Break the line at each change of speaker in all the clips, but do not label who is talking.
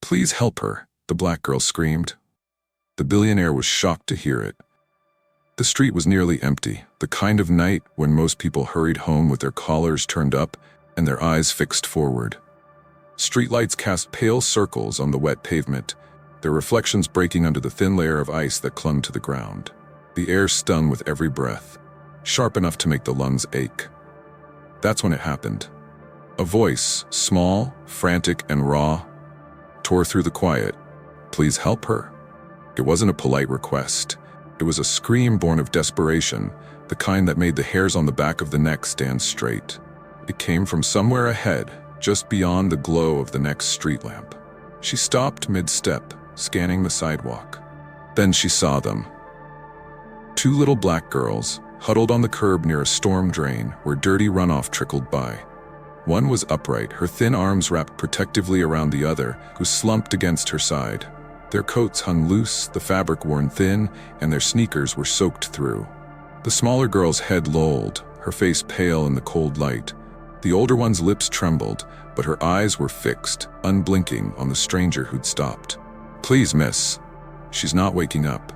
Please help her, the black girl screamed. The billionaire was shocked to hear it. The street was nearly empty, the kind of night when most people hurried home with their collars turned up and their eyes fixed forward. Streetlights cast pale circles on the wet pavement, their reflections breaking under the thin layer of ice that clung to the ground. The air stung with every breath, sharp enough to make the lungs ache. That's when it happened. A voice, small, frantic, and raw, tore through the quiet. Please help her. It wasn't a polite request. It was a scream born of desperation, the kind that made the hairs on the back of the neck stand straight. It came from somewhere ahead, just beyond the glow of the next street lamp. She stopped mid-step, scanning the sidewalk. Then she saw them. Two little black girls, huddled on the curb near a storm drain where dirty runoff trickled by. One was upright, her thin arms wrapped protectively around the other, who slumped against her side. Their coats hung loose, the fabric worn thin, and their sneakers were soaked through. The smaller girl's head lolled, her face pale in the cold light. The older one's lips trembled, but her eyes were fixed, unblinking, on the stranger who'd stopped. Please, miss. She's not waking up.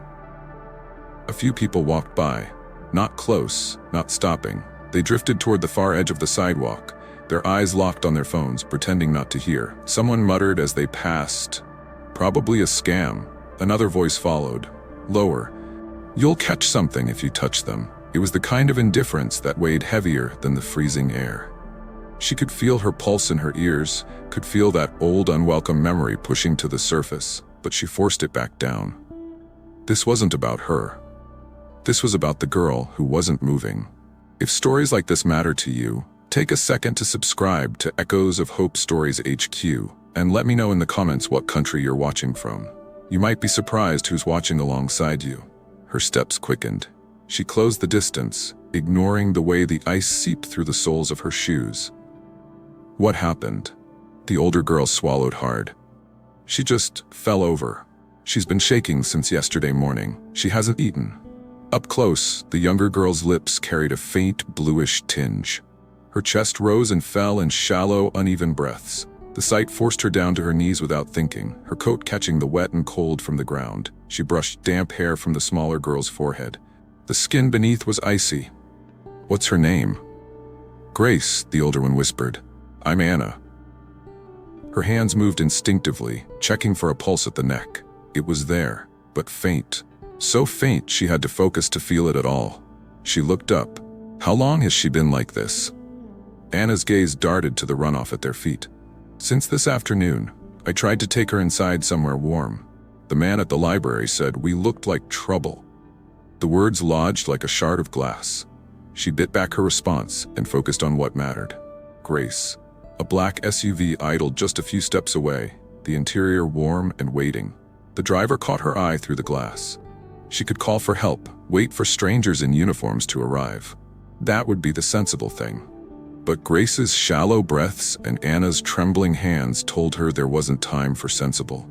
A few people walked by. Not close, not stopping. They drifted toward the far edge of the sidewalk, their eyes locked on their phones, pretending not to hear. Someone muttered as they passed, "Probably a scam." Another voice followed, lower. "You'll catch something if you touch them." It was the kind of indifference that weighed heavier than the freezing air. She could feel her pulse in her ears, could feel that old unwelcome memory pushing to the surface, but she forced it back down. This wasn't about her. This was about the girl who wasn't moving. If stories like this matter to you, take a second to subscribe to Echoes of Hope Stories HQ, and let me know in the comments what country you're watching from. You might be surprised who's watching alongside you. Her steps quickened. She closed the distance, ignoring the way the ice seeped through the soles of her shoes. What happened? The older girl swallowed hard. She just fell over. She's been shaking since yesterday morning. She hasn't eaten. Up close, the younger girl's lips carried a faint bluish tinge. Her chest rose and fell in shallow, uneven breaths. The sight forced her down to her knees without thinking, her coat catching the wet and cold from the ground. She brushed damp hair from the smaller girl's forehead. The skin beneath was icy. What's her name? Grace, the older one whispered. I'm Anna. Her hands moved instinctively, checking for a pulse at the neck. It was there, but faint. So faint she had to focus to feel it at all. She looked up. How long has she been like this? Anna's gaze darted to the runoff at their feet. Since this afternoon, I tried to take her inside somewhere warm. The man at the library said we looked like trouble. The words lodged like a shard of glass. She bit back her response and focused on what mattered. Grace. A black SUV idled just a few steps away, the interior warm and waiting. The driver caught her eye through the glass. She could call for help, wait for strangers in uniforms to arrive. That would be the sensible thing. But Grace's shallow breaths and Anna's trembling hands told her there wasn't time for sensible.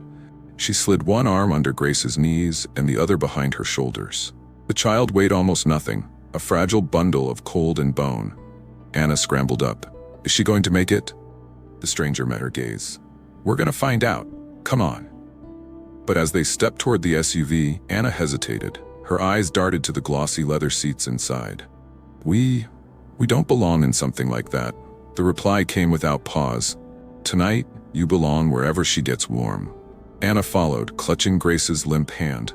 She slid one arm under Grace's knees and the other behind her shoulders. The child weighed almost nothing, a fragile bundle of cold and bone. Anna scrambled up. Is she going to make it? The stranger met her gaze. We're gonna find out. Come on. But as they stepped toward the SUV, Anna hesitated. Her eyes darted to the glossy leather seats inside. We don't belong in something like that. The reply came without pause. Tonight, you belong wherever she gets warm. Anna followed, clutching Grace's limp hand.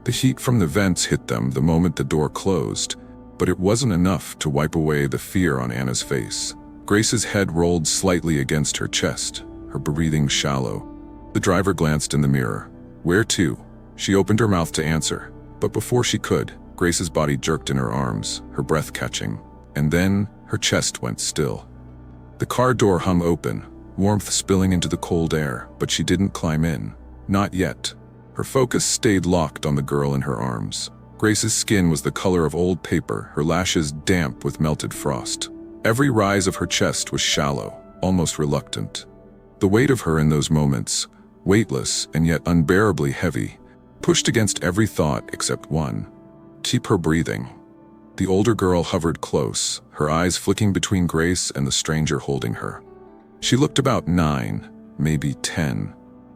The heat from the vents hit them the moment the door closed, but it wasn't enough to wipe away the fear on Anna's face. Grace's head rolled slightly against her chest, her breathing shallow. The driver glanced in the mirror. Where to? She opened her mouth to answer, but before she could, Grace's body jerked in her arms, her breath catching, and then her chest went still. The car door hung open, warmth spilling into the cold air, but she didn't climb in. Not yet. Her focus stayed locked on the girl in her arms. Grace's skin was the color of old paper, her lashes damp with melted frost. Every rise of her chest was shallow, almost reluctant. The weight of her in those moments, weightless and yet unbearably heavy, pushed against every thought except one. Keep her breathing. The older girl hovered close, her eyes flicking between Grace and the stranger holding her. She looked about 9, maybe 10.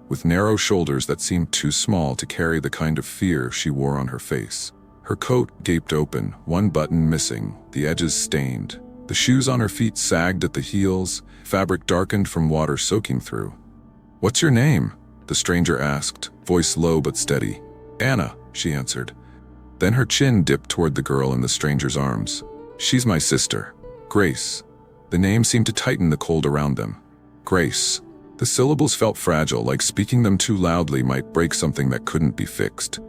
with narrow shoulders that seemed too small to carry the kind of fear she wore on her face. Her coat gaped open, one button missing, the edges stained. The shoes on her feet sagged at the heels, fabric darkened from water soaking through. "What's your name?" the stranger asked, voice low but steady. "Anna," she answered. Then her chin dipped toward the girl in the stranger's arms. "She's my sister, Grace." The name seemed to tighten the cold around them. Grace. The syllables felt fragile, like speaking them too loudly might break something that couldn't be fixed.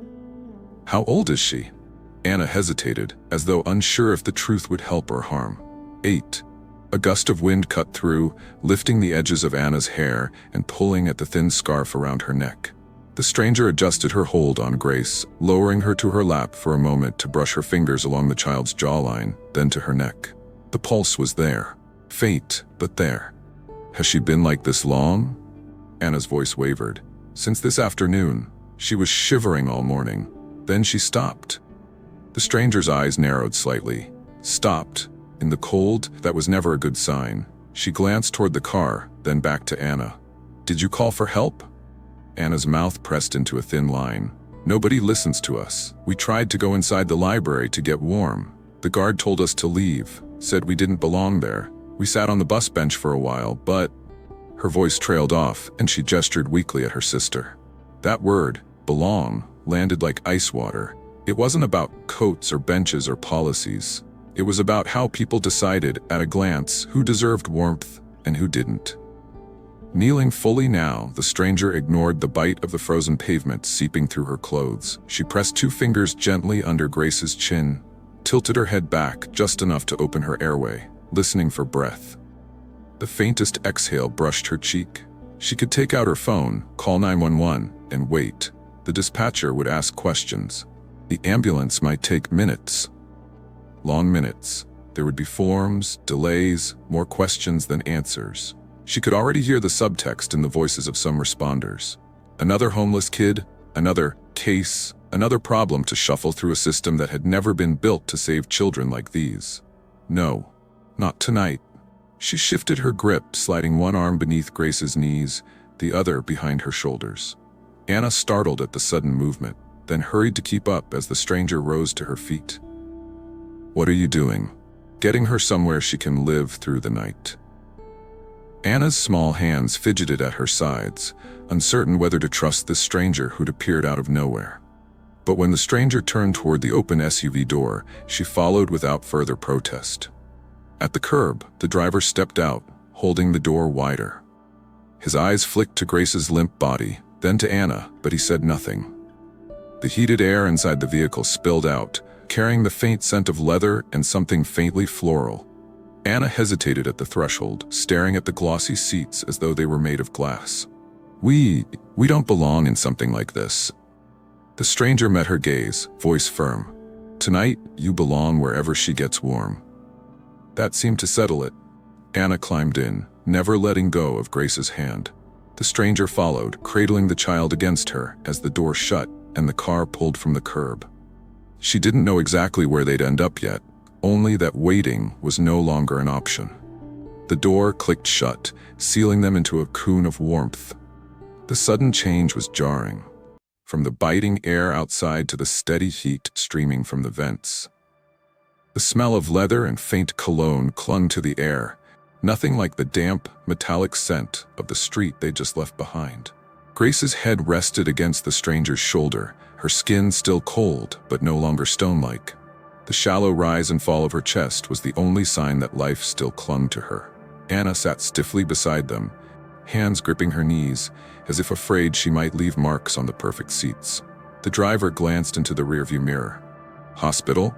"How old is she?" Anna hesitated, as though unsure if the truth would help or harm. 8. A gust of wind cut through, lifting the edges of Anna's hair and pulling at the thin scarf around her neck. The stranger adjusted her hold on Grace, lowering her to her lap for a moment to brush her fingers along the child's jawline, then to her neck. The pulse was there. Faint, but there. "Has she been like this long?" Anna's voice wavered. "Since this afternoon. She was shivering all morning. Then she stopped." The stranger's eyes narrowed slightly. Stopped. In the cold, that was never a good sign. She glanced toward the car, then back to Anna. "Did you call for help?" Anna's mouth pressed into a thin line. "Nobody listens to us. We tried to go inside the library to get warm. The guard told us to leave, said we didn't belong there. We sat on the bus bench for a while, but..." Her voice trailed off, and she gestured weakly at her sister. That word, belong, landed like ice water. It wasn't about coats or benches or policies. It was about how people decided, at a glance, who deserved warmth and who didn't. Kneeling fully now, the stranger ignored the bite of the frozen pavement seeping through her clothes. She pressed 2 fingers gently under Grace's chin, tilted her head back just enough to open her airway, listening for breath. The faintest exhale brushed her cheek. She could take out her phone, call 911, and wait. The dispatcher would ask questions. The ambulance might take minutes. Long minutes. There would be forms, delays, more questions than answers. She could already hear the subtext in the voices of some responders. Another homeless kid, another case, another problem to shuffle through a system that had never been built to save children like these. No, not tonight. She shifted her grip, sliding one arm beneath Grace's knees, the other behind her shoulders. Anna startled at the sudden movement, then hurried to keep up as the stranger rose to her feet. "What are you doing?" "Getting her somewhere she can live through the night." Anna's small hands fidgeted at her sides, uncertain whether to trust this stranger who'd appeared out of nowhere. But when the stranger turned toward the open SUV door, she followed without further protest. At the curb, the driver stepped out, holding the door wider. His eyes flicked to Grace's limp body, then to Anna, but he said nothing. The heated air inside the vehicle spilled out, carrying the faint scent of leather and something faintly floral. Anna hesitated at the threshold, staring at the glossy seats as though they were made of glass. We don't belong in something like this." The stranger met her gaze, voice firm. "Tonight, you belong wherever she gets warm." That seemed to settle it. Anna climbed in, never letting go of Grace's hand. The stranger followed, cradling the child against her as the door shut and the car pulled from the curb. She didn't know exactly where they'd end up yet, only that waiting was no longer an option. The door clicked shut, sealing them into a cocoon of warmth. The sudden change was jarring, from the biting air outside to the steady heat streaming from the vents. The smell of leather and faint cologne clung to the air, nothing like the damp, metallic scent of the street they'd just left behind. Grace's head rested against the stranger's shoulder, her skin still cold but no longer stone-like. The shallow rise and fall of her chest was the only sign that life still clung to her. Anna sat stiffly beside them, hands gripping her knees, as if afraid she might leave marks on the perfect seats. The driver glanced into the rearview mirror. "Hospital?"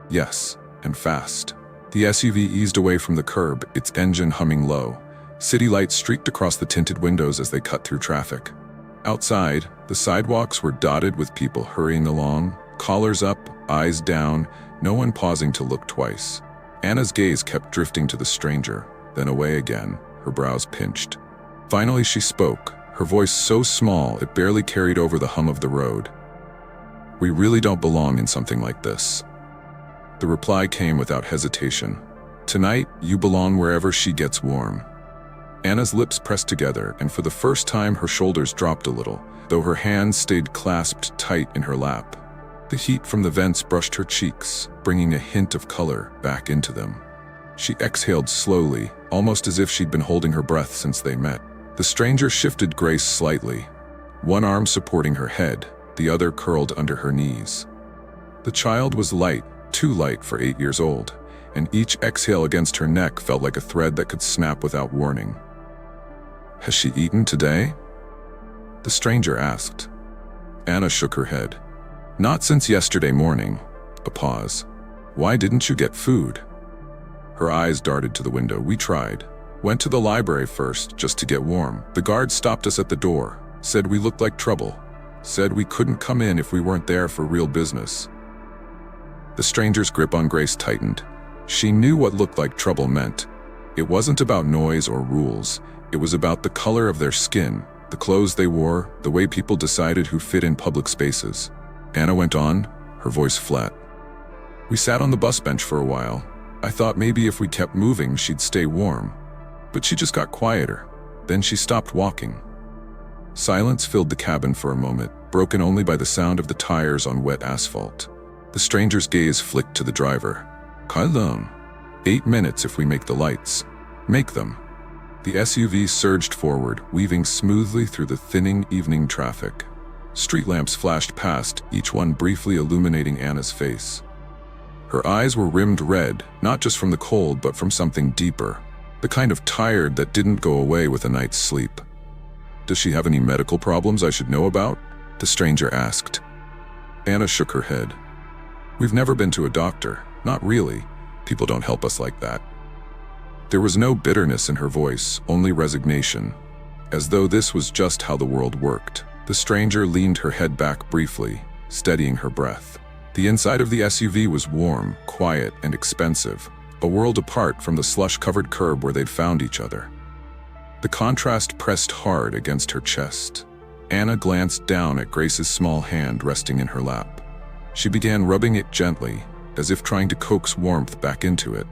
"Yes, and fast." The SUV eased away from the curb, its engine humming low. City lights streaked across the tinted windows as they cut through traffic. Outside, the sidewalks were dotted with people hurrying along, collars up, eyes down, no one pausing to look twice. Anna's gaze kept drifting to the stranger, then away again, her brows pinched. Finally she spoke, her voice so small it barely carried over the hum of the road. "We really don't belong in something like this." The reply came without hesitation. "Tonight, you belong wherever she gets warm." Anna's lips pressed together, and for the first time her shoulders dropped a little, though her hands stayed clasped tight in her lap. The heat from the vents brushed her cheeks, bringing a hint of color back into them. She exhaled slowly, almost as if she'd been holding her breath since they met. The stranger shifted Grace slightly, one arm supporting her head, the other curled under her knees. The child was light, too light for 8 years old, and each exhale against her neck felt like a thread that could snap without warning. "Has she eaten today?" the stranger asked. Anna shook her head. "Not since yesterday morning." A pause. "Why didn't you get food?" Her eyes darted to the window. "We tried. Went to the library first, just to get warm. The guard stopped us at the door, said we looked like trouble, said we couldn't come in if we weren't there for real business." The stranger's grip on Grace tightened. She knew what looked like trouble meant. It wasn't about noise or rules. It was about the color of their skin, the clothes they wore, the way people decided who fit in public spaces. Anna went on, her voice flat. "We sat on the bus bench for a while. I thought maybe if we kept moving, she'd stay warm. But she just got quieter. Then she stopped walking." Silence filled the cabin for a moment, broken only by the sound of the tires on wet asphalt. The stranger's gaze flicked to the driver. "Kalm. 8 minutes if we make the lights. Make them." The SUV surged forward, weaving smoothly through the thinning evening traffic. Street lamps flashed past, each one briefly illuminating Anna's face. Her eyes were rimmed red, not just from the cold but from something deeper, the kind of tired that didn't go away with a night's sleep. "Does she have any medical problems I should know about?" the stranger asked. Anna shook her head. "We've never been to a doctor. Not really. People don't help us like that." There was no bitterness in her voice, only resignation, as though this was just how the world worked. The stranger leaned her head back briefly, steadying her breath. The inside of the SUV was warm, quiet, and expensive, a world apart from the slush-covered curb where they'd found each other. The contrast pressed hard against her chest. Anna glanced down at Grace's small hand resting in her lap. She began rubbing it gently, as if trying to coax warmth back into it.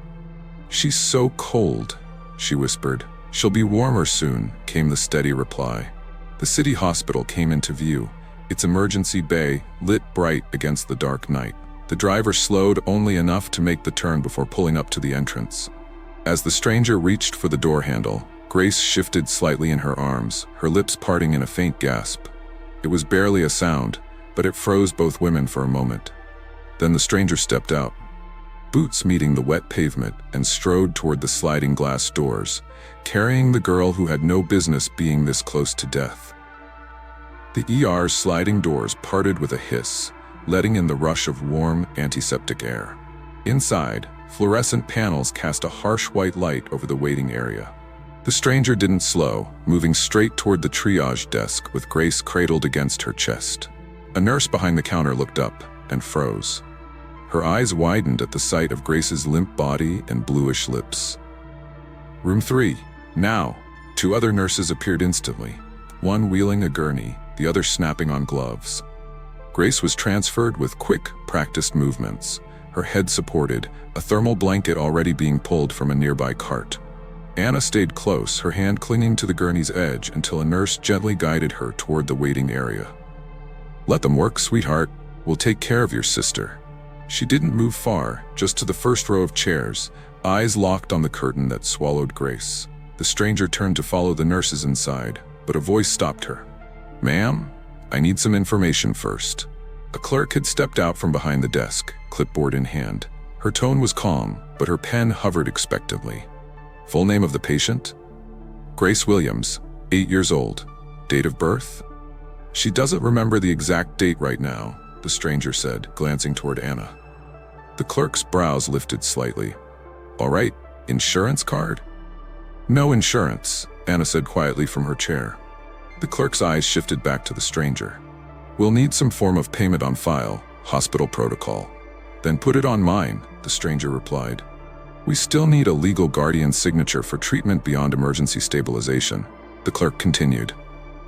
"She's so cold," she whispered. "She'll be warmer soon," came the steady reply. The city hospital came into view, its emergency bay lit bright against the dark night. The driver slowed only enough to make the turn before pulling up to the entrance. As the stranger reached for the door handle, Grace shifted slightly in her arms, her lips parting in a faint gasp. It was barely a sound, but it froze both women for a moment. Then the stranger stepped out, boots meeting the wet pavement, and strode toward the sliding glass doors, carrying the girl who had no business being this close to death. The ER's sliding doors parted with a hiss, letting in the rush of warm, antiseptic air. Inside, fluorescent panels cast a harsh white light over the waiting area. The stranger didn't slow, moving straight toward the triage desk with Grace cradled against her chest. A nurse behind the counter looked up and froze. Her eyes widened at the sight of Grace's limp body and bluish lips. "Room 3, now." 2 other nurses appeared instantly, one wheeling a gurney, the other snapping on gloves. Grace was transferred with quick, practiced movements, her head supported, a thermal blanket already being pulled from a nearby cart. Anna stayed close, her hand clinging to the gurney's edge until a nurse gently guided her toward the waiting area. "Let them work, sweetheart. We'll take care of your sister." She didn't move far, just to the first row of chairs, eyes locked on the curtain that swallowed Grace. The stranger turned to follow the nurses inside, but a voice stopped her. "Ma'am, I need some information first." A clerk had stepped out from behind the desk, clipboard in hand. Her tone was calm, but her pen hovered expectantly. "Full name of the patient?" "Grace Williams, 8 years old. Date of birth?" "She doesn't remember the exact date right now," the stranger said, glancing toward Anna. The clerk's brows lifted slightly. "All right, insurance card?" "No insurance," Anna said quietly from her chair. The clerk's eyes shifted back to the stranger. "We'll need some form of payment on file, hospital protocol." "Then put it on mine," the stranger replied. "We still need a legal guardian's signature for treatment beyond emergency stabilization," the clerk continued.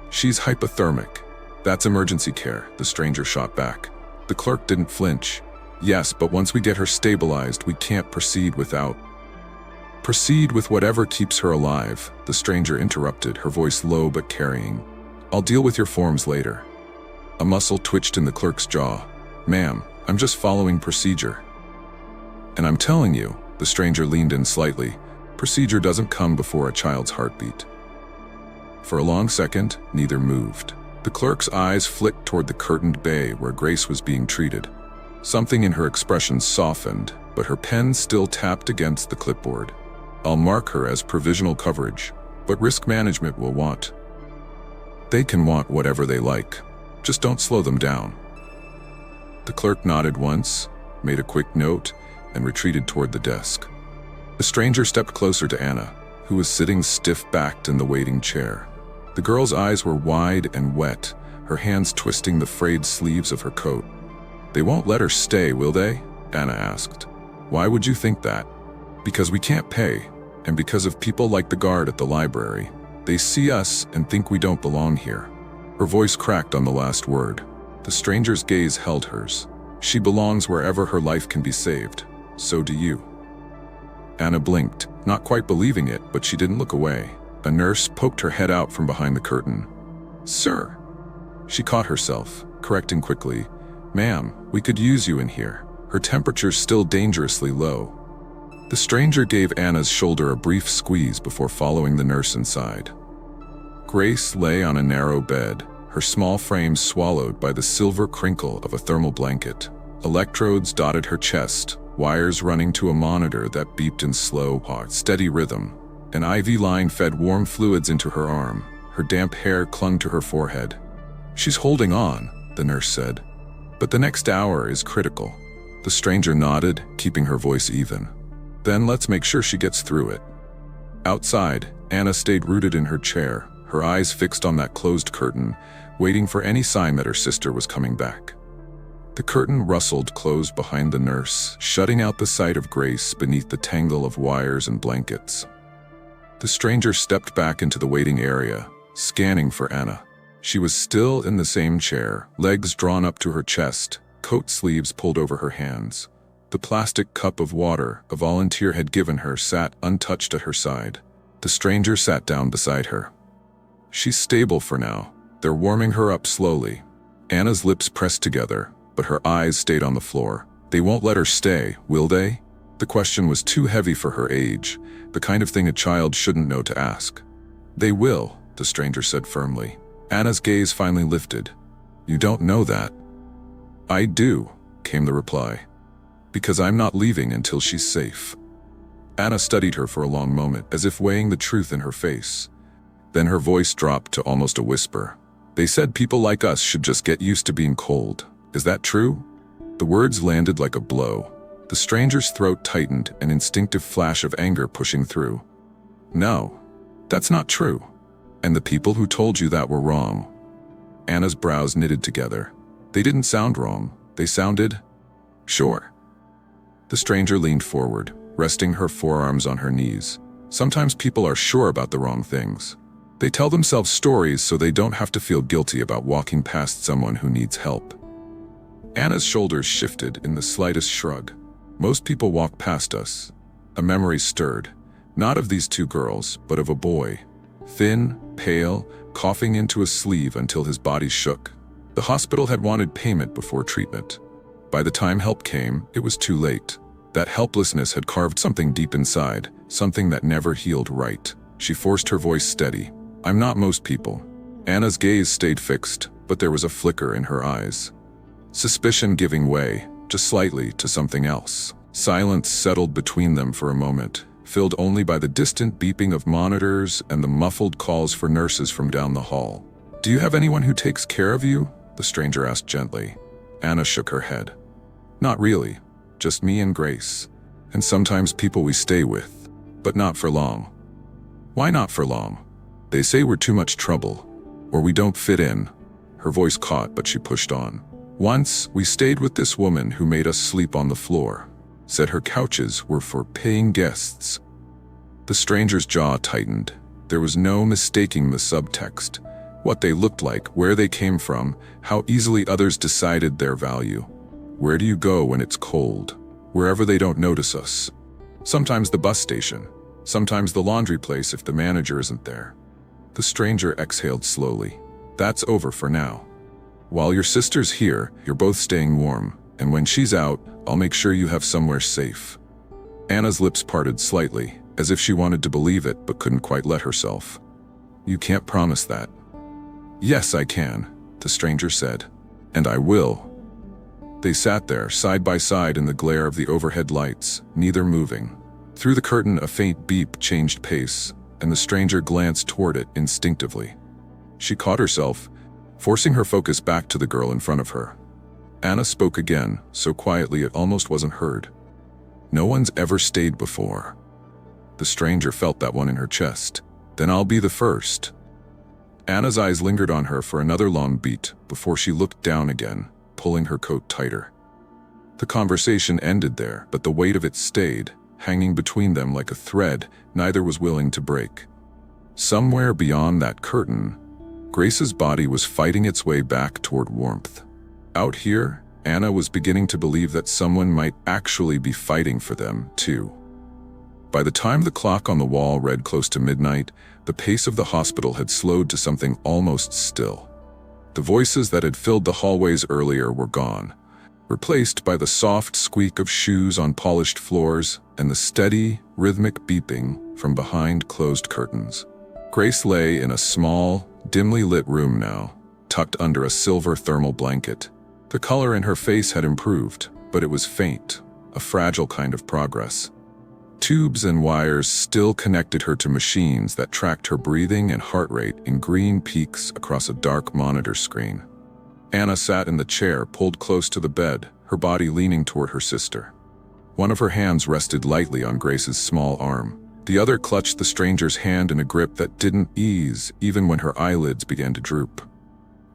"She's hypothermic. That's emergency care," the stranger shot back. The clerk didn't flinch. "Yes, but once we get her stabilized, we can't proceed without..." Proceed with whatever keeps her alive, the stranger interrupted, her voice low but carrying. I'll deal with your forms later. A muscle twitched in the clerk's jaw. Ma'am, I'm just following procedure. And I'm telling you, the stranger leaned in slightly, procedure doesn't come before a child's heartbeat. For a long second, neither moved. The clerk's eyes flicked toward the curtained bay where Grace was being treated. Something in her expression softened, but her pen still tapped against the clipboard. I'll mark her as provisional coverage, but risk management will want. They can want whatever they like. Just don't slow them down. The clerk nodded once, made a quick note, and retreated toward the desk. The stranger stepped closer to Anna, who was sitting stiff-backed in the waiting chair. The girl's eyes were wide and wet, her hands twisting the frayed sleeves of her coat. They won't let her stay, will they? Anna asked. Why would you think that? Because we can't pay, and because of people like the guard at the library. They see us and think we don't belong here. Her voice cracked on the last word. The stranger's gaze held hers. She belongs wherever her life can be saved. So do you. Anna blinked, not quite believing it, but she didn't look away. A nurse poked her head out from behind the curtain. Sir. She caught herself, correcting quickly. Ma'am, we could use you in here. Her temperature's still dangerously low. The stranger gave Anna's shoulder a brief squeeze before following the nurse inside. Grace lay on a narrow bed, her small frame swallowed by the silver crinkle of a thermal blanket. Electrodes dotted her chest, wires running to a monitor that beeped in slow, steady rhythm. An IV line fed warm fluids into her arm. Her damp hair clung to her forehead. She's holding on, the nurse said. But the next hour is critical. The stranger nodded, keeping her voice even. Then let's make sure she gets through it. Outside, Anna stayed rooted in her chair, her eyes fixed on that closed curtain, waiting for any sign that her sister was coming back. The curtain rustled closed behind the nurse, shutting out the sight of Grace beneath the tangle of wires and blankets. The stranger stepped back into the waiting area, scanning for Anna. She was still in the same chair, legs drawn up to her chest, coat sleeves pulled over her hands. The plastic cup of water a volunteer had given her sat untouched at her side. The stranger sat down beside her. She's stable for now. They're warming her up slowly. Anna's lips pressed together, but her eyes stayed on the floor. They won't let her stay, will they? The question was too heavy for her age, the kind of thing a child shouldn't know to ask. They will, the stranger said firmly. Anna's gaze finally lifted. You don't know that. I do, came the reply. Because I'm not leaving until she's safe. Anna studied her for a long moment, as if weighing the truth in her face. Then her voice dropped to almost a whisper. They said people like us should just get used to being cold. Is that true? The words landed like a blow. The stranger's throat tightened, an instinctive flash of anger pushing through. No, that's not true. And the people who told you that were wrong. Anna's brows knitted together. They didn't sound wrong. They sounded sure. The stranger leaned forward, resting her forearms on her knees. Sometimes people are sure about the wrong things. They tell themselves stories so they don't have to feel guilty about walking past someone who needs help. Anna's shoulders shifted in the slightest shrug. Most people walk past us. A memory stirred, not of these two girls, but of a boy. Thin, pale, coughing into a sleeve until his body shook. The hospital had wanted payment before treatment. By the time help came, it was too late. That helplessness had carved something deep inside, something that never healed right. She forced her voice steady. I'm not most people. Anna's gaze stayed fixed, but there was a flicker in her eyes. Suspicion giving way, just slightly, to something else. Silence settled between them for a moment, filled only by the distant beeping of monitors and the muffled calls for nurses from down the hall. Do you have anyone who takes care of you? The stranger asked gently. Anna shook her head. Not really. Just me and Grace. And sometimes people we stay with. But not for long. Why not for long? They say we're too much trouble. Or we don't fit in. Her voice caught, but she pushed on. Once, we stayed with this woman who made us sleep on the floor. Said her couches were for paying guests. The stranger's jaw tightened. There was no mistaking the subtext. What they looked like, where they came from, how easily others decided their value. Where do you go when it's cold? Wherever they don't notice us. Sometimes the bus station. Sometimes the laundry place if the manager isn't there. The stranger exhaled slowly. That's over for now. While your sister's here, you're both staying warm, and when she's out, I'll make sure you have somewhere safe. Anna's lips parted slightly, as if she wanted to believe it but couldn't quite let herself. You can't promise that. Yes, I can, the stranger said. And I will. They sat there, side by side in the glare of the overhead lights, neither moving. Through the curtain, a faint beep changed pace, and the stranger glanced toward it instinctively. She caught herself, forcing her focus back to the girl in front of her. Anna spoke again, so quietly it almost wasn't heard. No one's ever stayed before. The stranger felt that one in her chest. Then I'll be the first. Anna's eyes lingered on her for another long beat before she looked down again, pulling her coat tighter. The conversation ended there, but the weight of it stayed, hanging between them like a thread neither was willing to break. Somewhere beyond that curtain, Grace's body was fighting its way back toward warmth. Out here, Anna was beginning to believe that someone might actually be fighting for them, too. By the time the clock on the wall read close to midnight, the pace of the hospital had slowed to something almost still. The voices that had filled the hallways earlier were gone, replaced by the soft squeak of shoes on polished floors and the steady, rhythmic beeping from behind closed curtains. Grace lay in a small, dimly lit room now, tucked under a silver thermal blanket. The color in her face had improved, but it was faint, a fragile kind of progress. Tubes and wires still connected her to machines that tracked her breathing and heart rate in green peaks across a dark monitor screen. Anna sat in the chair pulled close to the bed, her body leaning toward her sister. One of her hands rested lightly on Grace's small arm. The other clutched the stranger's hand in a grip that didn't ease even when her eyelids began to droop.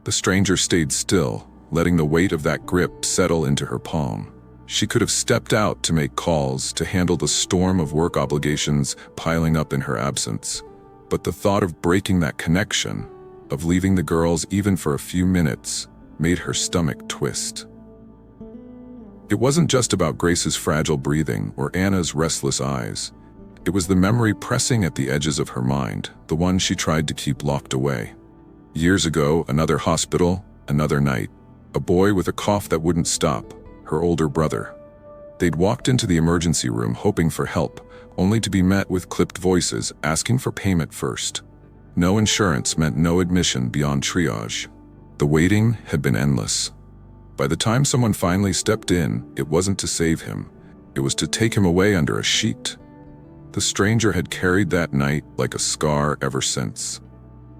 The stranger stayed still, letting the weight of that grip settle into her palm. She could have stepped out to make calls, to handle the storm of work obligations piling up in her absence. But the thought of breaking that connection, of leaving the girls even for a few minutes, made her stomach twist. It wasn't just about Grace's fragile breathing or Anna's restless eyes. It was the memory pressing at the edges of her mind, the one she tried to keep locked away. Years ago, another hospital, another night. A boy with a cough that wouldn't stop. Her older brother. They'd walked into the emergency room hoping for help, only to be met with clipped voices asking for payment first. No insurance meant no admission beyond triage. The waiting had been endless. By the time someone finally stepped in, it wasn't to save him. It was to take him away under a sheet. The stranger had carried that night like a scar ever since.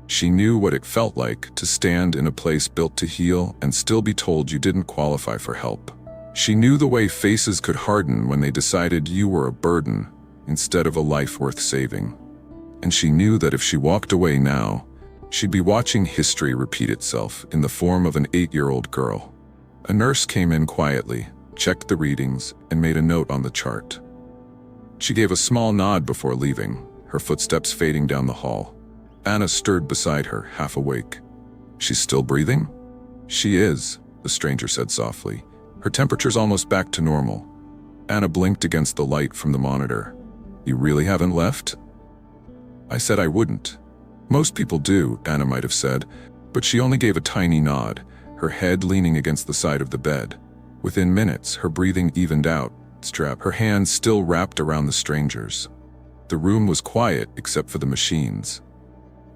She knew what it felt like to stand in a place built to heal and still be told you didn't qualify for help. She knew the way faces could harden when they decided you were a burden instead of a life worth saving. And she knew that if she walked away now, she'd be watching history repeat itself in the form of an 8-year-old girl. A nurse came in quietly, checked the readings, and made a note on the chart. She gave a small nod before leaving, her footsteps fading down the hall. Anna stirred beside her, half awake. She's still breathing? She is, the stranger said softly. Her temperature's almost back to normal. Anna blinked against the light from the monitor. You really haven't left? I said I wouldn't. Most people do, Anna might have said, but she only gave a tiny nod, her head leaning against the side of the bed. Within minutes, her breathing evened out, her hands still wrapped around the stranger's. The room was quiet except for the machines.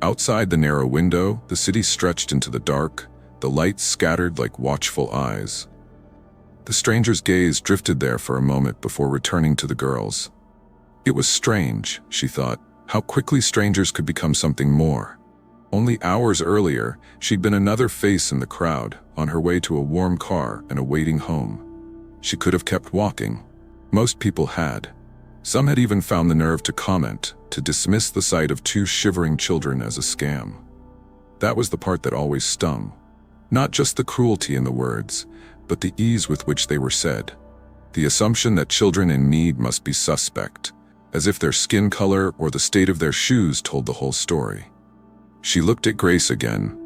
Outside the narrow window, the city stretched into the dark, the lights scattered like watchful eyes. The stranger's gaze drifted there for a moment before returning to the girls. It was strange, she thought, how quickly strangers could become something more. Only hours earlier, she'd been another face in the crowd, on her way to a warm car and a waiting home. She could have kept walking. Most people had. Some had even found the nerve to comment, to dismiss the sight of 2 shivering children as a scam. That was the part that always stung. Not just the cruelty in the words, but the ease with which they were said. The assumption that children in need must be suspect, as if their skin color or the state of their shoes told the whole story. She looked at Grace again.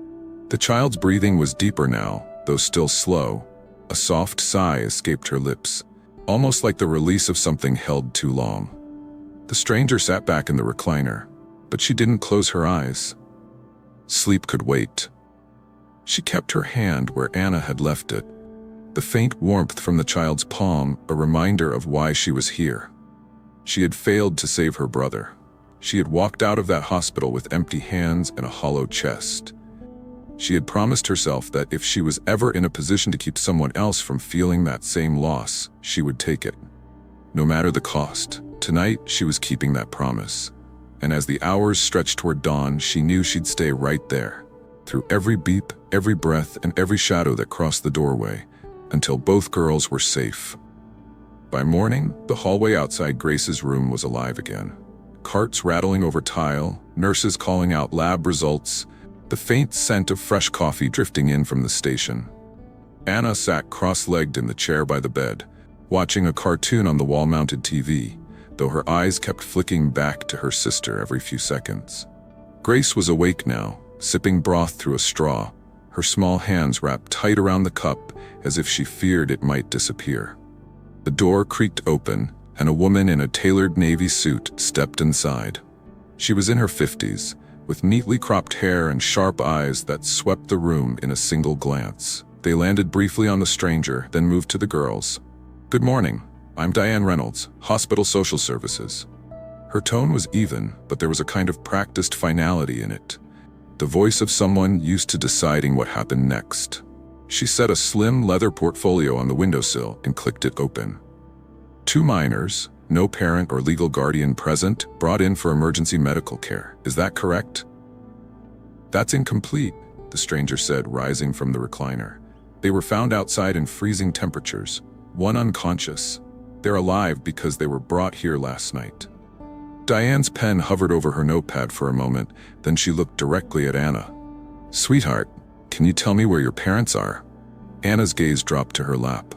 The child's breathing was deeper now, though still slow. A soft sigh escaped her lips, almost like the release of something held too long. The stranger sat back in the recliner, but she didn't close her eyes. Sleep could wait. She kept her hand where Anna had left it, the faint warmth from the child's palm a reminder of why she was here. She had failed to save her brother. She had walked out of that hospital with empty hands and a hollow chest. She had promised herself that if she was ever in a position to keep someone else from feeling that same loss, she would take it. No matter the cost, tonight she was keeping that promise. And as the hours stretched toward dawn, she knew she'd stay right there, through every beep, every breath, and every shadow that crossed the doorway, until both girls were safe. By morning, the hallway outside Grace's room was alive again. Carts rattling over tile, nurses calling out lab results, the faint scent of fresh coffee drifting in from the station. Anna sat cross-legged in the chair by the bed, watching a cartoon on the wall-mounted TV, though her eyes kept flicking back to her sister every few seconds. Grace was awake now, sipping broth through a straw, her small hands wrapped tight around the cup as if she feared it might disappear. The door creaked open, and a woman in a tailored navy suit stepped inside. She was in her 50s, with neatly cropped hair and sharp eyes that swept the room in a single glance. They landed briefly on the stranger, then moved to the girls. "Good morning. I'm Diane Reynolds, Hospital Social Services." Her tone was even, but there was a kind of practiced finality in it, the voice of someone used to deciding what happened next. She set a slim leather portfolio on the windowsill and clicked it open. 2 minors, no parent or legal guardian present, brought in for emergency medical care. Is that correct? "That's incomplete," the stranger said, rising from the recliner. "They were found outside in freezing temperatures, one unconscious. They're alive because they were brought here last night." Diane's pen hovered over her notepad for a moment, then she looked directly at Anna. "Sweetheart, can you tell me where your parents are?" Anna's gaze dropped to her lap.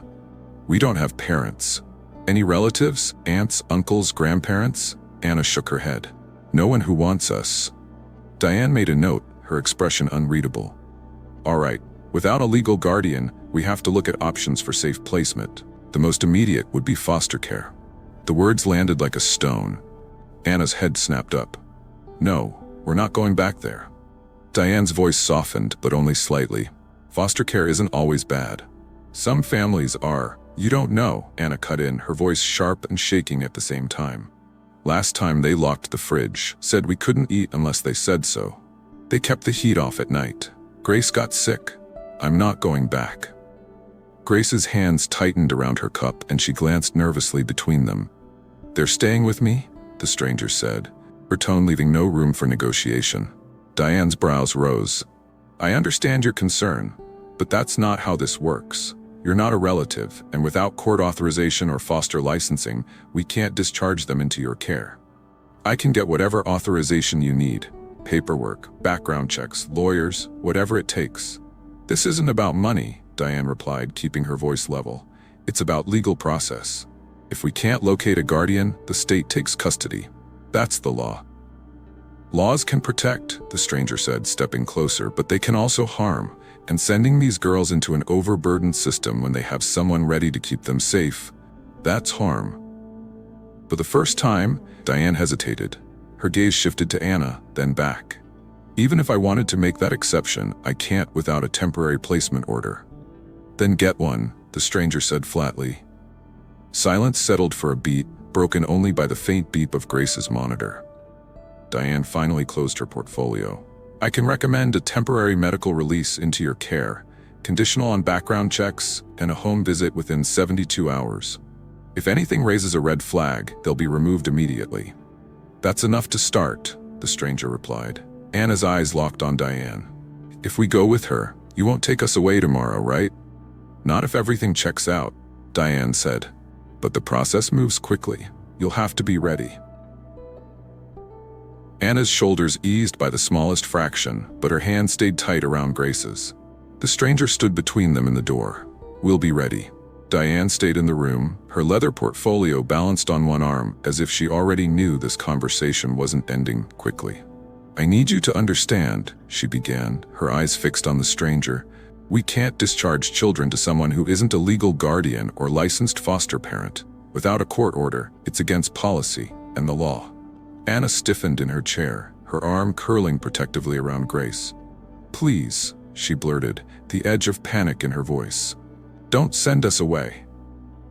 "We don't have parents. Any relatives? Aunts, uncles, grandparents?" Anna shook her head. "No one who wants us." Diane made a note, her expression unreadable. "All right, without a legal guardian, we have to look at options for safe placement. The most immediate would be foster care." The words landed like a stone. Anna's head snapped up. "No, we're not going back there." Diane's voice softened, but only slightly. "Foster care isn't always bad. Some families are. You don't know," Anna cut in, her voice sharp and shaking at the same time. "Last time they locked the fridge, said we couldn't eat unless they said so. They kept the heat off at night. Grace got sick. I'm not going back." Grace's hands tightened around her cup and she glanced nervously between them. "They're staying with me?" the stranger said, her tone leaving no room for negotiation. Diane's brows rose. "I understand your concern, but that's not how this works. You're not a relative, and without court authorization or foster licensing, we can't discharge them into your care. I can get whatever authorization you need. Paperwork, background checks, lawyers, whatever it takes." "This isn't about money," Diane replied, keeping her voice level. "It's about legal process. If we can't locate a guardian, the state takes custody. That's the law." "Laws can protect," the stranger said, stepping closer, "but they can also harm. And sending these girls into an overburdened system when they have someone ready to keep them safe, that's harm." For the first time, Diane hesitated. Her gaze shifted to Anna, then back. "Even if I wanted to make that exception, I can't without a temporary placement order." "Then get one," the stranger said flatly. Silence settled for a beat, broken only by the faint beep of Grace's monitor. Diane finally closed her portfolio. "I can recommend a temporary medical release into your care, conditional on background checks, and a home visit within 72 hours. If anything raises a red flag, they'll be removed immediately." "That's enough to start," the stranger replied. Anna's eyes locked on Diane. "If we go with her, you won't take us away tomorrow, right?" "Not if everything checks out," Diane said. "But the process moves quickly. You'll have to be ready." Anna's shoulders eased by the smallest fraction, but her hand stayed tight around Grace's. The stranger stood between them and the door. "We'll be ready." Diane stayed in the room, her leather portfolio balanced on one arm, as if she already knew this conversation wasn't ending quickly. "I need you to understand," she began, her eyes fixed on the stranger. "We can't discharge children to someone who isn't a legal guardian or licensed foster parent. Without a court order, it's against policy. and the law. Anna stiffened in her chair, her arm curling protectively around Grace. "Please," she blurted, the edge of panic in her voice. "Don't send us away."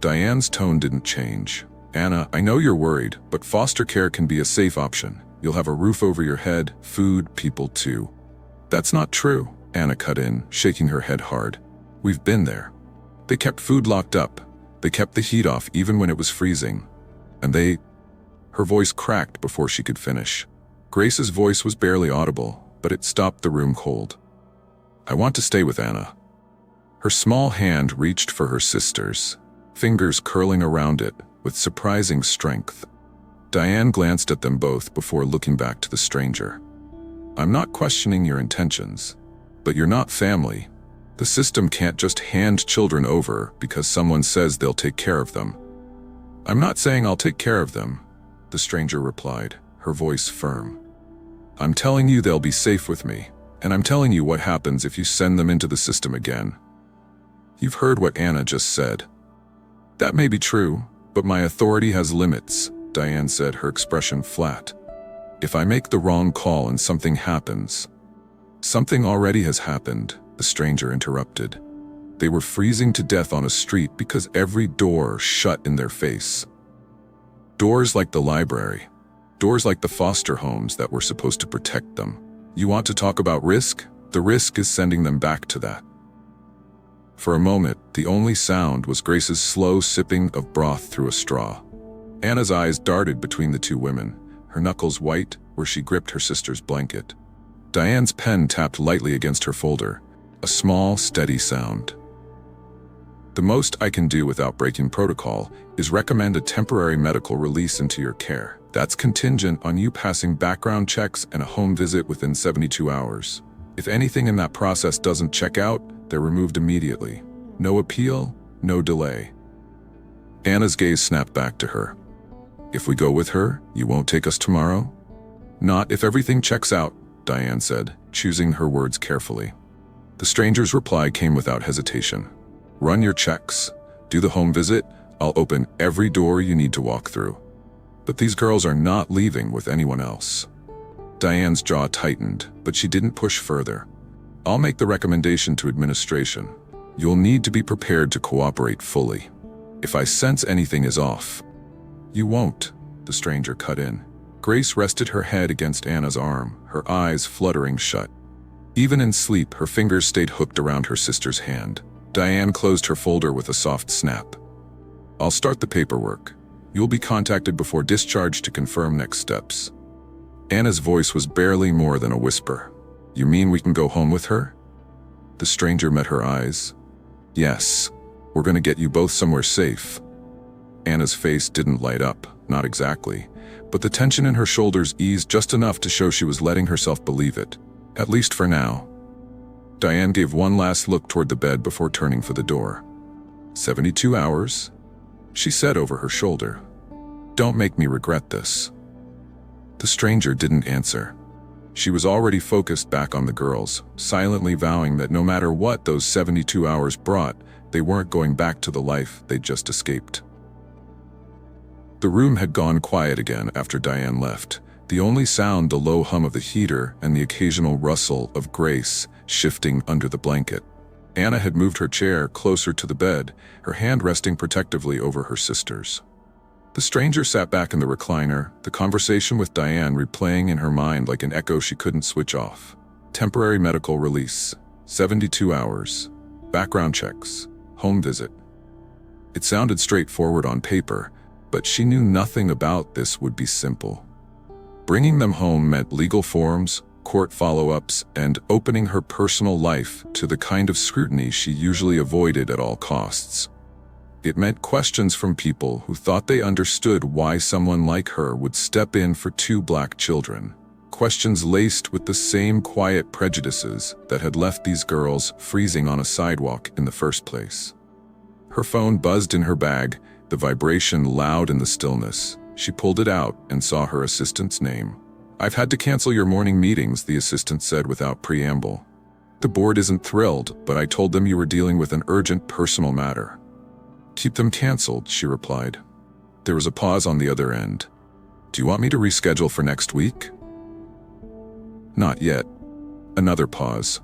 Diane's tone didn't change. "Anna, I know you're worried, but foster care can be a safe option. You'll have a roof over your head, food, people too." "That's not true," Anna cut in, shaking her head hard. "We've been there. They kept food locked up. They kept the heat off even when it was freezing. And they—" Her voice cracked before she could finish. Grace's voice was barely audible, but it stopped the room cold. "I want to stay with Anna." Her small hand reached for her sister's, fingers curling around it with surprising strength. Diane glanced at them both before looking back to the stranger. "I'm not questioning your intentions, but you're not family. The system can't just hand children over because someone says they'll take care of them." "I'm not saying I'll take care of them," the stranger replied, her voice firm. "I'm telling you they'll be safe with me, and I'm telling you what happens if you send them into the system again." "You've heard what Anna just said." "That may be true, but my authority has limits," Diane said, her expression flat. "If I make the wrong call and something happens—" "Something already has happened," the stranger interrupted. "They were freezing to death on a street because every door shut in their face. Doors like the library. Doors like the foster homes that were supposed to protect them. You want to talk about risk? The risk is sending them back to that." For a moment, the only sound was Grace's slow sipping of broth through a straw. Anna's eyes darted between the two women, her knuckles white where she gripped her sister's blanket. Diane's pen tapped lightly against her folder, a small, steady sound. "The most I can do without breaking protocol is recommend a temporary medical release into your care. That's contingent on you passing background checks and a home visit within 72 hours. If anything in that process doesn't check out, they're removed immediately. No appeal, no delay." Anna's gaze snapped back to her. "If we go with her, you won't take us tomorrow?" "Not if everything checks out," Diane said, choosing her words carefully. The stranger's reply came without hesitation. "Run your checks. Do the home visit. I'll open every door you need to walk through. But these girls are not leaving with anyone else." Diane's jaw tightened, but she didn't push further. "I'll make the recommendation to administration. You'll need to be prepared to cooperate fully. If I sense anything is off—" "You won't," the stranger cut in. Grace rested her head against Anna's arm, her eyes fluttering shut. Even in sleep, her fingers stayed hooked around her sister's hand. Diane closed her folder with a soft snap. "I'll start the paperwork. You'll be contacted before discharge to confirm next steps." Anna's voice was barely more than a whisper. "You mean we can go home with her?" The stranger met her eyes. "Yes, we're going to get you both somewhere safe." Anna's face didn't light up, not exactly, but the tension in her shoulders eased just enough to show she was letting herself believe it, at least for now. Diane gave one last look toward the bed before turning for the door. 72 hours? She said over her shoulder. "Don't make me regret this." The stranger didn't answer. She was already focused back on the girls, silently vowing that no matter what those 72 hours brought, they weren't going back to the life they'd just escaped. The room had gone quiet again after Diane left, the only sound the low hum of the heater and the occasional rustle of Grace shifting under the blanket. Anna had moved her chair closer to the bed, her hand resting protectively over her sister's. The stranger sat back in the recliner, the conversation with Diane replaying in her mind like an echo she couldn't switch off. Temporary medical release, 72 hours, background checks, home visit. It sounded straightforward on paper, but she knew nothing about this would be simple. Bringing them home meant legal forms, court follow-ups, and opening her personal life to the kind of scrutiny she usually avoided at all costs. It meant questions from people who thought they understood why someone like her would step in for two black children. Questions laced with the same quiet prejudices that had left these girls freezing on a sidewalk in the first place. Her phone buzzed in her bag, the vibration loud in the stillness. She pulled it out and saw her assistant's name. "I've had to cancel your morning meetings," the assistant said without preamble. "The board isn't thrilled, but I told them you were dealing with an urgent personal matter." "Keep them canceled," she replied. There was a pause on the other end. Do you want me to reschedule for next week? Not yet. Another pause.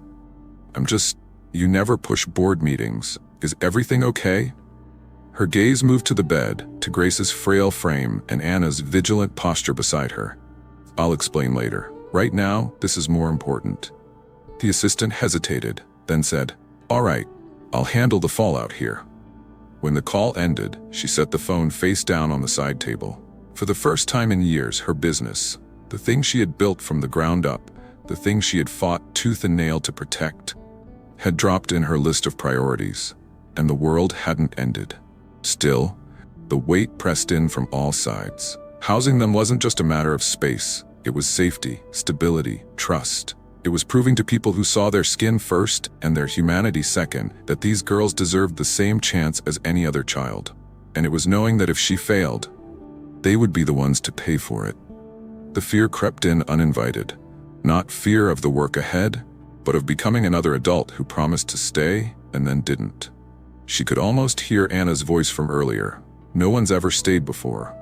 You never push board meetings. Is everything okay? Her gaze moved to the bed, to Grace's frail frame and Anna's vigilant posture beside her. I'll explain later. Right now, this is more important. The assistant hesitated, then said, All right, I'll handle the fallout here. When the call ended, she set the phone face down on the side table. For the first time in years, her business, the thing she had built from the ground up, the thing she had fought tooth and nail to protect, had dropped in her list of priorities, and the world hadn't ended. Still, the weight pressed in from all sides. Housing them wasn't just a matter of space. It was safety, stability, trust. It was proving to people who saw their skin first and their humanity second that these girls deserved the same chance as any other child. And it was knowing that if she failed, they would be the ones to pay for it. The fear crept in uninvited. Not fear of the work ahead, but of becoming another adult who promised to stay and then didn't. She could almost hear Anna's voice from earlier. No one's ever stayed before.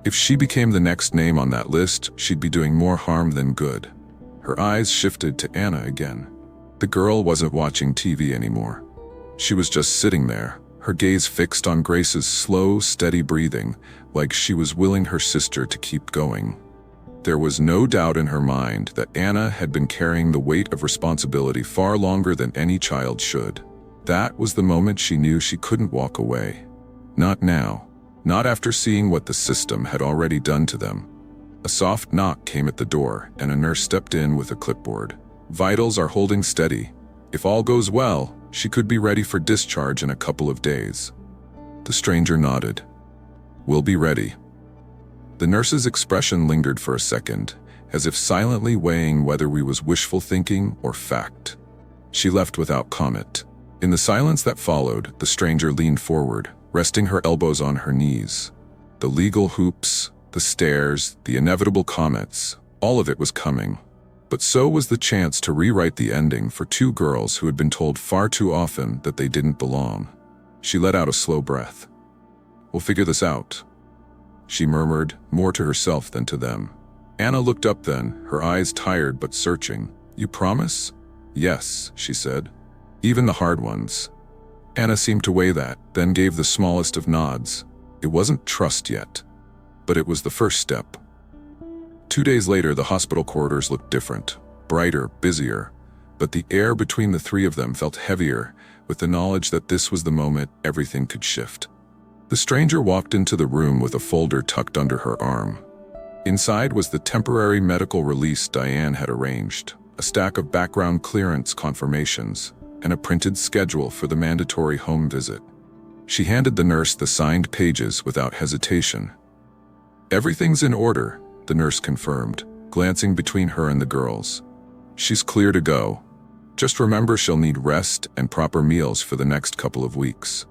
If she became the next name on that list, she'd be doing more harm than good. Her eyes shifted to Anna again. The girl wasn't watching TV anymore. She was just sitting there, her gaze fixed on Grace's slow, steady breathing, like she was willing her sister to keep going. There was no doubt in her mind that Anna had been carrying the weight of responsibility far longer than any child should. That was the moment she knew she couldn't walk away. Not now. Not after seeing what the system had already done to them. A soft knock came at the door, and a nurse stepped in with a clipboard. Vitals are holding steady. If all goes well, she could be ready for discharge in a couple of days. The stranger nodded. We'll be ready. The nurse's expression lingered for a second, as if silently weighing whether we was wishful thinking or fact. She left without comment. In the silence that followed, the stranger leaned forward, resting her elbows on her knees. The legal hoops, the stares, the inevitable comments, all of it was coming. But so was the chance to rewrite the ending for two girls who had been told far too often that they didn't belong. She let out a slow breath. We'll figure this out, she murmured, more to herself than to them. Anna looked up then, her eyes tired but searching. You promise? Yes, she said. Even the hard ones. Anna seemed to weigh that, then gave the smallest of nods. It wasn't trust yet, but it was the first step. 2 days later, the hospital corridors looked different, brighter, busier, but the air between the three of them felt heavier with the knowledge that this was the moment everything could shift. The stranger walked into the room with a folder tucked under her arm. Inside was the temporary medical release Diane had arranged, a stack of background clearance confirmations, and a printed schedule for the mandatory home visit. She handed the nurse the signed pages without hesitation. Everything's in order, the nurse confirmed, glancing between her and the girls. She's clear to go. Just remember she'll need rest and proper meals for the next couple of weeks.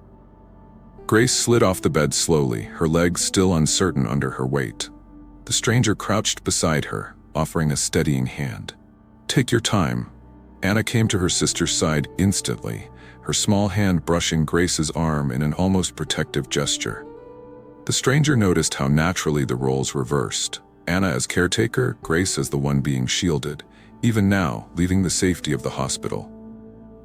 Grace slid off the bed slowly, her legs still uncertain under her weight. The stranger crouched beside her, offering a steadying hand. Take your time. Anna came to her sister's side instantly, her small hand brushing Grace's arm in an almost protective gesture. The stranger noticed how naturally the roles reversed. Anna as caretaker, Grace as the one being shielded, even now leaving the safety of the hospital.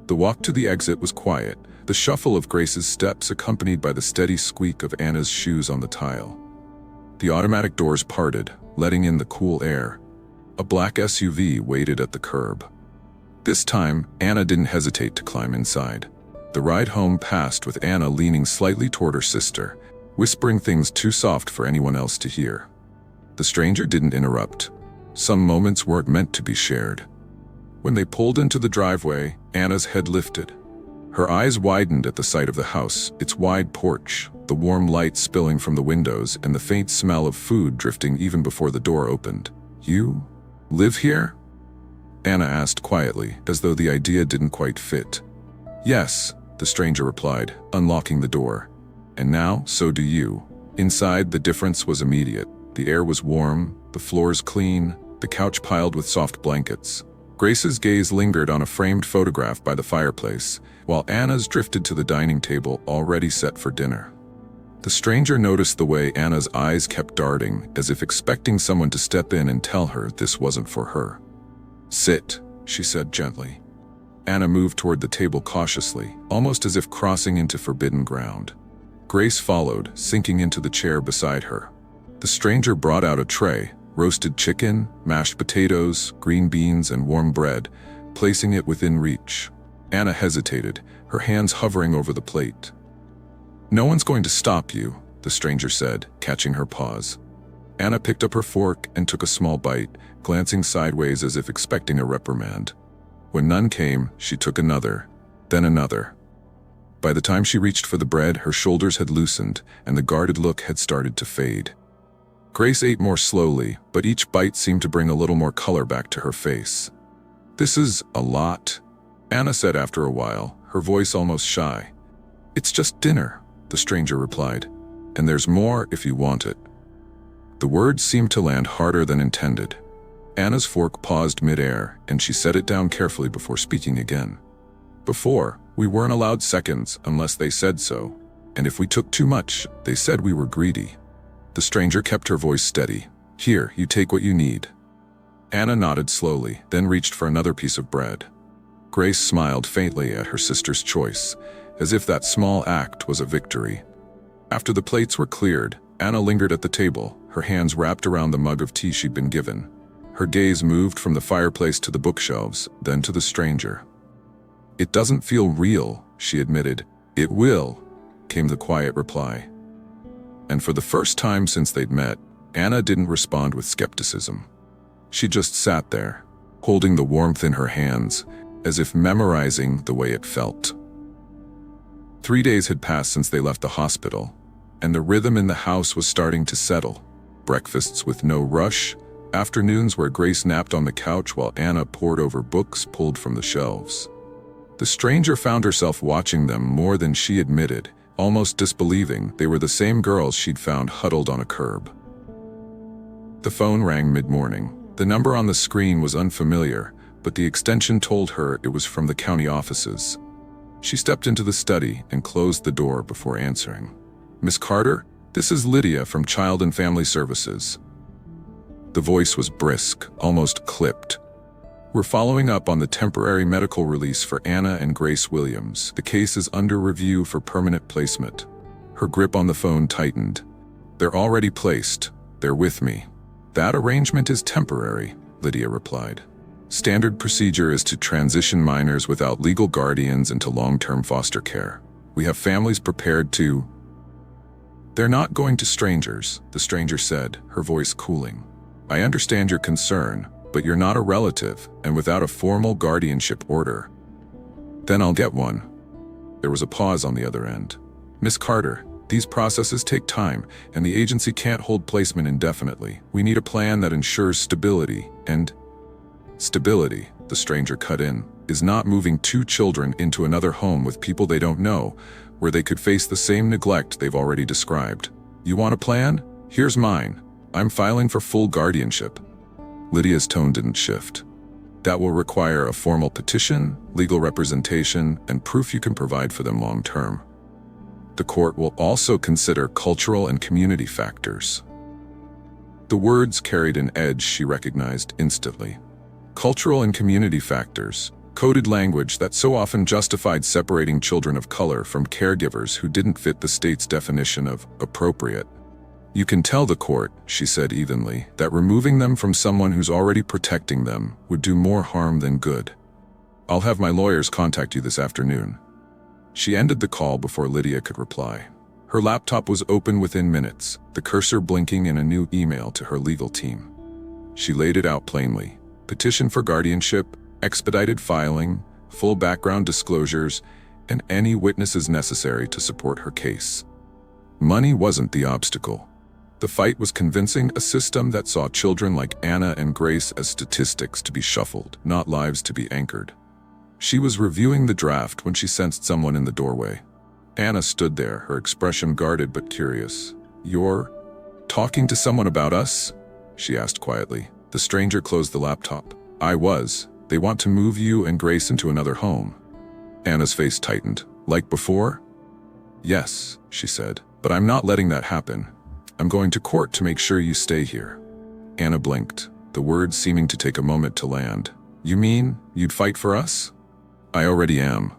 The walk to the exit was quiet, the shuffle of Grace's steps accompanied by the steady squeak of Anna's shoes on the tile. The automatic doors parted, letting in the cool air. A black SUV waited at the curb. This time, Anna didn't hesitate to climb inside. The ride home passed with Anna leaning slightly toward her sister, whispering things too soft for anyone else to hear. The stranger didn't interrupt. Some moments weren't meant to be shared. When they pulled into the driveway, Anna's head lifted. Her eyes widened at the sight of the house, its wide porch, the warm light spilling from the windows, and the faint smell of food drifting even before the door opened. You live here? Anna asked quietly, as though the idea didn't quite fit. Yes, the stranger replied, unlocking the door. And now, so do you. Inside, the difference was immediate. The air was warm, the floors clean, the couch piled with soft blankets. Grace's gaze lingered on a framed photograph by the fireplace, while Anna's drifted to the dining table already set for dinner. The stranger noticed the way Anna's eyes kept darting, as if expecting someone to step in and tell her this wasn't for her. "Sit," she said gently. Anna moved toward the table cautiously, almost as if crossing into forbidden ground. Grace followed, sinking into the chair beside her. The stranger brought out a tray, roasted chicken, mashed potatoes, green beans, and warm bread, placing it within reach. Anna hesitated, her hands hovering over the plate. "No one's going to stop you," the stranger said, catching her pause. Anna picked up her fork and took a small bite, glancing sideways as if expecting a reprimand. When none came, she took another, then another. By the time she reached for the bread, her shoulders had loosened, and the guarded look had started to fade. Grace ate more slowly, but each bite seemed to bring a little more color back to her face. "This is a lot," Anna said after a while, her voice almost shy. "It's just dinner," the stranger replied, "and there's more if you want it." The words seemed to land harder than intended. Anna's fork paused mid-air, and she set it down carefully before speaking again. "Before, we weren't allowed seconds unless they said so, and if we took too much, they said we were greedy." The stranger kept her voice steady. "Here, you take what you need." Anna nodded slowly, then reached for another piece of bread. Grace smiled faintly at her sister's choice, as if that small act was a victory. After the plates were cleared, Anna lingered at the table, her hands wrapped around the mug of tea she'd been given. Her gaze moved from the fireplace to the bookshelves, then to the stranger. "It doesn't feel real," she admitted. "It will," came the quiet reply. And for the first time since they'd met, Anna didn't respond with skepticism. She just sat there, holding the warmth in her hands, as if memorizing the way it felt. 3 days had passed since they left the hospital, and the rhythm in the house was starting to settle. Breakfasts with no rush, afternoons where Grace napped on the couch while Anna pored over books pulled from the shelves. The stranger found herself watching them more than she admitted, almost disbelieving they were the same girls she'd found huddled on a curb. The phone rang mid-morning. The number on the screen was unfamiliar, but the extension told her it was from the county offices. She stepped into the study and closed the door before answering. "Miss Carter, this is Lydia from Child and Family Services." The voice was brisk, almost clipped. "We're following up on the temporary medical release for Anna and Grace Williams. The case is under review for permanent placement." Her grip on the phone tightened. "They're already placed. They're with me." "That arrangement is temporary," Lydia replied. "Standard procedure is to transition minors without legal guardians into long-term foster care. We have families prepared to—" "They're not going to strangers," the stranger said, her voice cooling. "I understand your concern, but you're not a relative, and without a formal guardianship order." "Then I'll get one." There was a pause on the other end. "Miss Carter, these processes take time, and the agency can't hold placement indefinitely. We need a plan that ensures stability, and—" "Stability," the stranger cut in, "is not moving 2 children into another home with people they don't know, where they could face the same neglect they've already described. You want a plan? Here's mine. I'm filing for full guardianship." Lydia's tone didn't shift. "That will require a formal petition, legal representation, and proof you can provide for them long term. The court will also consider cultural and community factors." The words carried an edge she recognized instantly. Cultural and community factors, coded language that so often justified separating children of color from caregivers who didn't fit the state's definition of appropriate. "You can tell the court," she said evenly, "that removing them from someone who's already protecting them would do more harm than good. I'll have my lawyers contact you this afternoon." She ended the call before Lydia could reply. Her laptop was open within minutes, the cursor blinking in a new email to her legal team. She laid it out plainly: petition for guardianship, expedited filing, full background disclosures, and any witnesses necessary to support her case. Money wasn't the obstacle. The fight was convincing a system that saw children like Anna and Grace as statistics to be shuffled, not lives to be anchored. She was reviewing the draft when she sensed someone in the doorway. Anna stood there, her expression guarded but curious. "You're talking to someone about us?" she asked quietly. The stranger closed the laptop. "I was. They want to move you and Grace into another home." Anna's face tightened. "Like before?" "Yes," she said. But I'm not letting that happen. I'm going to court to make sure you stay here." Anna blinked, the words seeming to take a moment to land. "You mean you'd fight for us?" "I already am."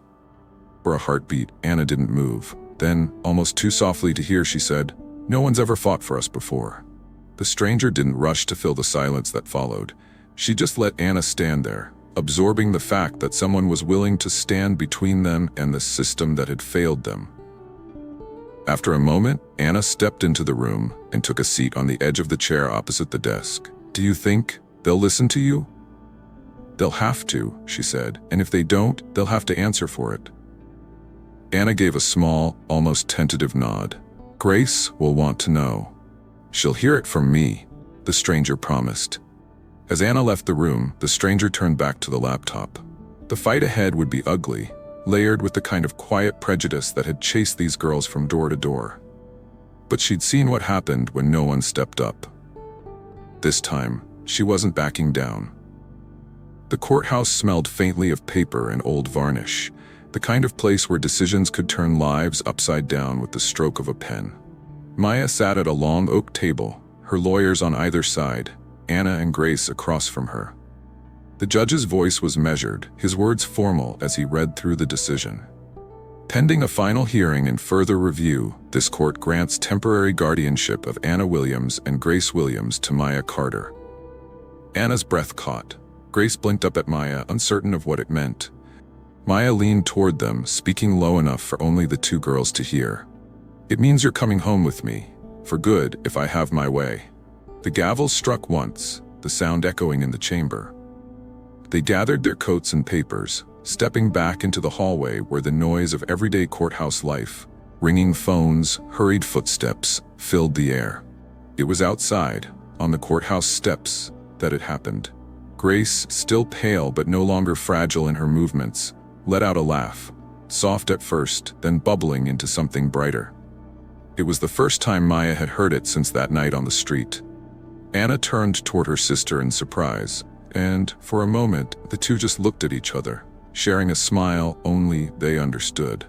For a heartbeat, Anna didn't move. Then, almost too softly to hear, she said, "No one's ever fought for us before." The stranger didn't rush to fill the silence that followed. She just let Anna stand there, absorbing the fact that someone was willing to stand between them and the system that had failed them. After a moment, Anna stepped into the room and took a seat on the edge of the chair opposite the desk. "Do you think they'll listen to you?" "They'll have to," she said, "and if they don't, they'll have to answer for it." Anna gave a small, almost tentative nod. "Grace will want to know. She'll hear it from me," the stranger promised. As Anna left the room, the stranger turned back to the laptop. The fight ahead would be ugly, layered with the kind of quiet prejudice that had chased these girls from door to door. But she'd seen what happened when no one stepped up. This time, she wasn't backing down. The courthouse smelled faintly of paper and old varnish, the kind of place where decisions could turn lives upside down with the stroke of a pen. Maya sat at a long oak table, her lawyers on either side, Anna and Grace across from her. The judge's voice was measured, his words formal as he read through the decision. Pending a final hearing and further review, this court grants temporary guardianship of Anna Williams and Grace Williams to Maya Carter. Anna's breath caught. Grace blinked up at Maya, uncertain of what it meant. Maya leaned toward them, speaking low enough for only the two girls to hear. "It means you're coming home with me, for good if I have my way." The gavel struck once, the sound echoing in the chamber. They gathered their coats and papers, stepping back into the hallway where the noise of everyday courthouse life, ringing phones, hurried footsteps, filled the air. It was outside, on the courthouse steps, that it happened. Grace, still pale but no longer fragile in her movements, let out a laugh, soft at first, then bubbling into something brighter. It was the first time Maya had heard it since that night on the street. Anna turned toward her sister in surprise, and, for a moment, the two just looked at each other, sharing a smile only they understood.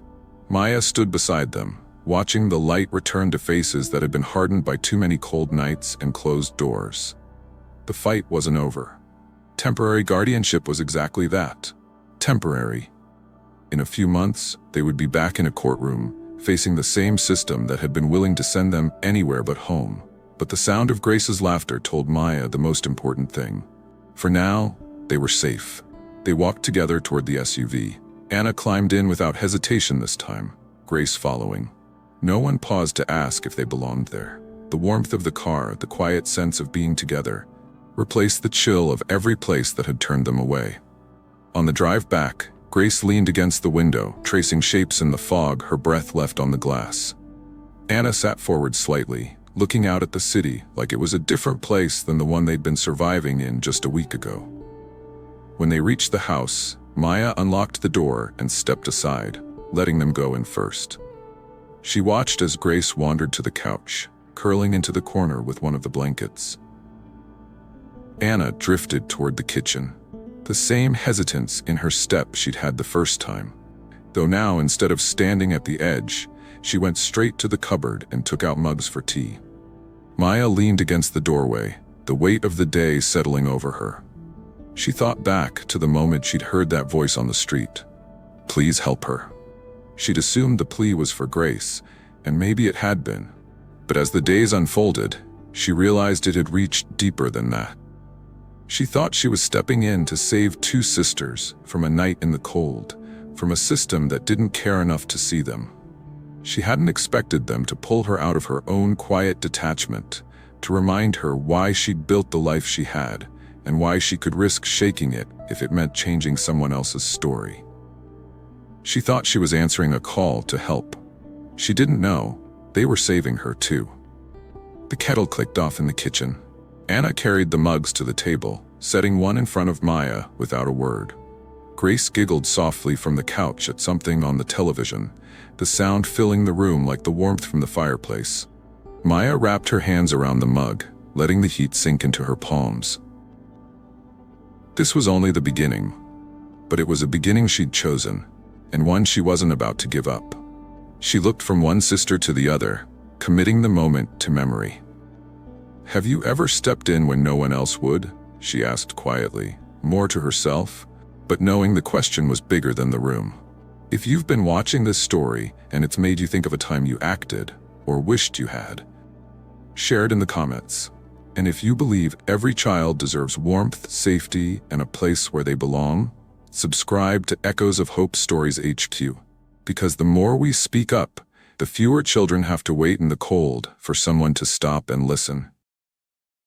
Maya stood beside them, watching the light return to faces that had been hardened by too many cold nights and closed doors. The fight wasn't over. Temporary guardianship was exactly that. Temporary. In a few months, they would be back in a courtroom, facing the same system that had been willing to send them anywhere but home. But the sound of Grace's laughter told Maya the most important thing. For now, they were safe. They walked together toward the SUV. Anna climbed in without hesitation this time, Grace following. No one paused to ask if they belonged there. The warmth of the car, the quiet sense of being together, replaced the chill of every place that had turned them away. On the drive back, Grace leaned against the window, tracing shapes in the fog her breath left on the glass. Anna sat forward slightly, looking out at the city like it was a different place than the one they'd been surviving in just a week ago. When they reached the house, Maya unlocked the door and stepped aside, letting them go in first. She watched as Grace wandered to the couch, curling into the corner with one of the blankets. Anna drifted toward the kitchen, the same hesitance in her step she'd had the first time, though now, instead of standing at the edge, she went straight to the cupboard and took out mugs for tea. Maya leaned against the doorway, the weight of the day settling over her. She thought back to the moment she'd heard that voice on the street. Please help her. She'd assumed the plea was for Grace, and maybe it had been. But as the days unfolded, she realized it had reached deeper than that. She thought she was stepping in to save two sisters from a night in the cold, from a system that didn't care enough to see them. She hadn't expected them to pull her out of her own quiet detachment, to remind her why she'd built the life she had, and why she could risk shaking it if it meant changing someone else's story. She thought she was answering a call to help. She didn't know they were saving her too. The kettle clicked off in the kitchen. Anna carried the mugs to the table, setting one in front of Maya without a word. Grace giggled softly from the couch at something on the television, the sound filling the room like the warmth from the fireplace. Maya wrapped her hands around the mug, letting the heat sink into her palms. This was only the beginning, but it was a beginning she'd chosen, and one she wasn't about to give up. She looked from one sister to the other, committing the moment to memory. "Have you ever stepped in when no one else would?" she asked quietly, more to herself, but knowing the question was bigger than the room. If you've been watching this story and it's made you think of a time you acted or wished you had, share it in the comments. And if you believe every child deserves warmth, safety, and a place where they belong, subscribe to Echoes of Hope Stories HQ. Because the more we speak up, the fewer children have to wait in the cold for someone to stop and listen.